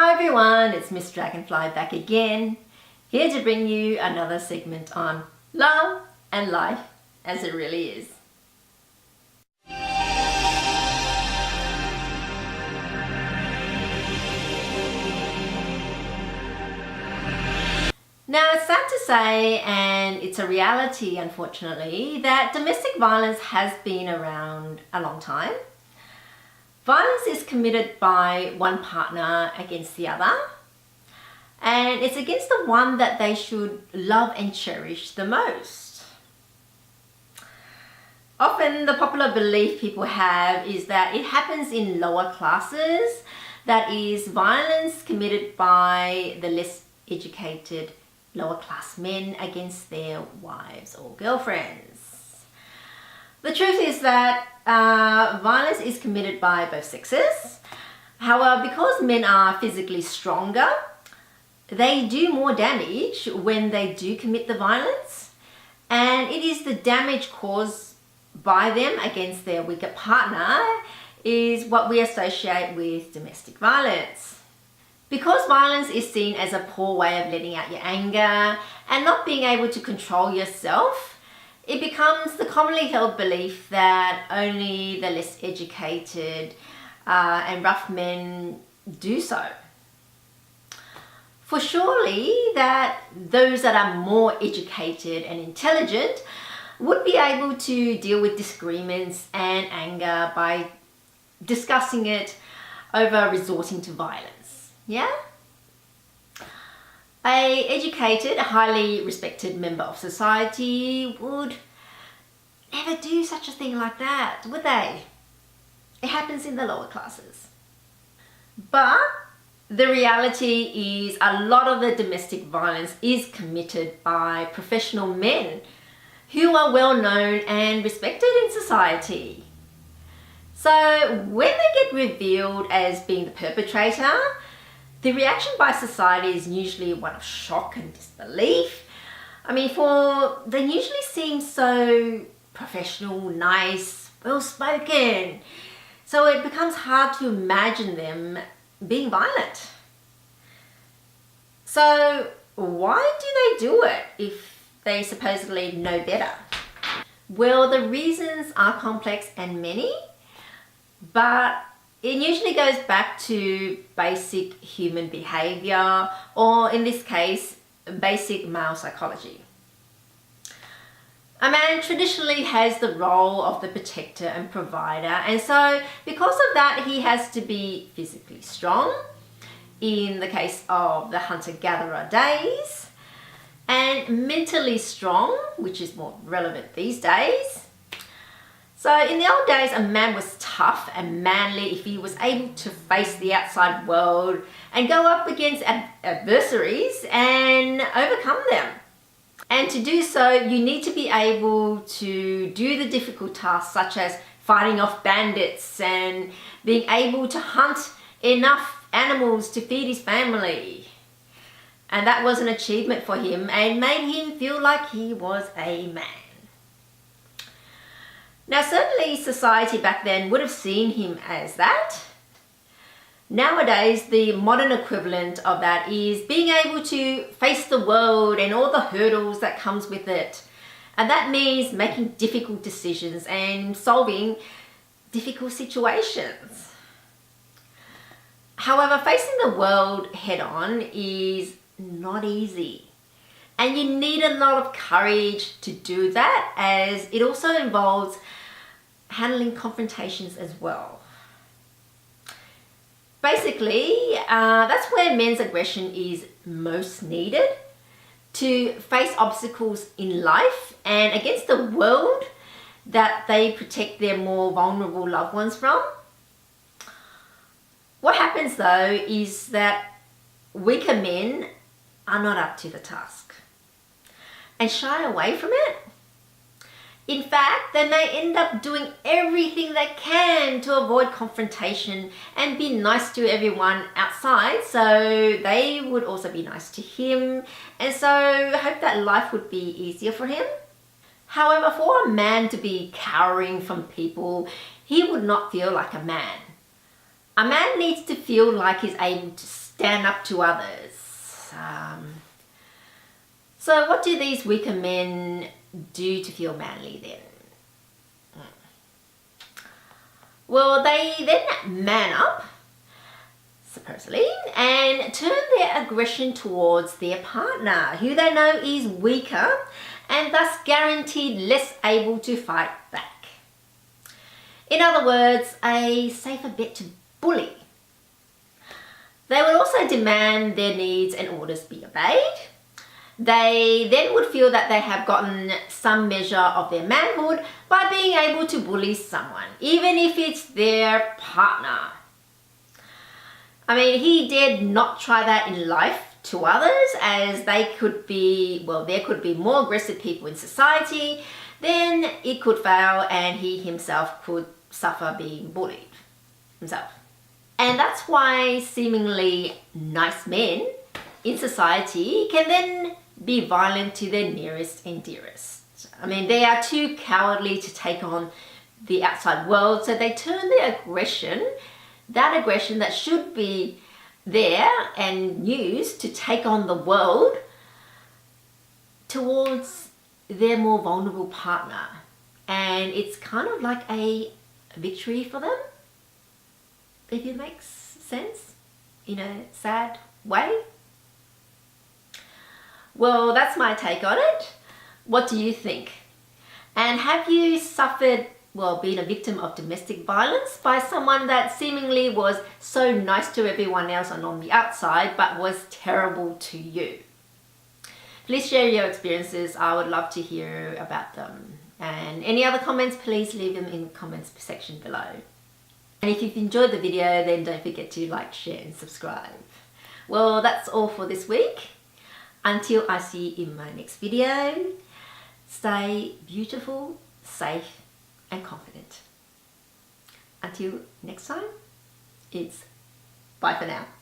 Hi everyone, it's Miss Dragonfly back again, here to bring you another segment on love and life as it really is. Now it's sad to say, and it's a reality unfortunately, that domestic violence has been around a long time. Violence is committed by one partner against the other, and it's against the one that they should love and cherish the most. Often the popular belief people have is that it happens in lower classes, that is, violence committed by the less educated lower class men against their wives or girlfriends. The truth is that violence is committed by both sexes. However, because men are physically stronger, they do more damage when they do commit the violence, and it is the damage caused by them against their weaker partner is what we associate with domestic violence. Because violence is seen as a poor way of letting out your anger and not being able to control yourself, it becomes the commonly held belief that only the less educated and rough men do so. For surely that those that are more educated and intelligent would be able to deal with disagreements and anger by discussing it over resorting to violence. Yeah? An educated, highly respected member of society would never do such a thing like that, would they? It happens in the lower classes. But the reality is a lot of the domestic violence is committed by professional men who are well known and respected in society. So when they get revealed as being the perpetrator, the reaction by society is usually one of shock and disbelief. I mean, they usually seem so professional, nice, well-spoken. So it becomes hard to imagine them being violent. So why do they do it if they supposedly know better? Well, the reasons are complex and many, but it usually goes back to basic human behavior, or in this case, basic male psychology. A man traditionally has the role of the protector and provider, and so because of that, he has to be physically strong, in the case of the hunter-gatherer days, and mentally strong, which is more relevant these days. So in the old days, a man was tough and manly if he was able to face the outside world and go up against adversaries and overcome them. And to do so, you need to be able to do the difficult tasks such as fighting off bandits and being able to hunt enough animals to feed his family. And that was an achievement for him and made him feel like he was a man. Now, certainly society back then would have seen him as that. Nowadays, the modern equivalent of that is being able to face the world and all the hurdles that comes with it. And that means making difficult decisions and solving difficult situations. However, facing the world head on is not easy. And you need a lot of courage to do that, as it also involves handling confrontations as well. Basically, that's where men's aggression is most needed, to face obstacles in life and against the world that they protect their more vulnerable loved ones from. What happens though is that weaker men are not up to the task and shy away from it. In fact, they may end up doing everything they can to avoid confrontation and be nice to everyone outside, so they would also be nice to him, and so hope that life would be easier for him. However, for a man to be cowering from people, he would not feel like a man. A man needs to feel like he's able to stand up to others. So what do these weaker men do to feel manly then? Well, they then man up, supposedly, and turn their aggression towards their partner, who they know is weaker and thus guaranteed less able to fight back. In other words, a safer bet to bully. They would also demand their needs and orders be obeyed. They then would feel that they have gotten some measure of their manhood by being able to bully someone, even if it's their partner. I mean, he dared not try that in life to others, as they could be, well, there could be more aggressive people in society, then it could fail and he himself could suffer being bullied himself. And that's why seemingly nice men in society can then be violent to their nearest and dearest. I mean, they are too cowardly to take on the outside world, so they turn their aggression, that aggression that should be there and used to take on the world, towards their more vulnerable partner. And it's kind of like a victory for them, if it makes sense, in a sad way. Well, that's my take on it. What do you think? And have you suffered, well, being a victim of domestic violence by someone that seemingly was so nice to everyone else and on the outside, but was terrible to you? Please share your experiences. I would love to hear about them. And any other comments, please leave them in the comments section below. And if you've enjoyed the video, then don't forget to like, share and subscribe. Well, that's all for this week. Until I see you in my next video, stay beautiful, safe and confident. Until next time, it's bye for now.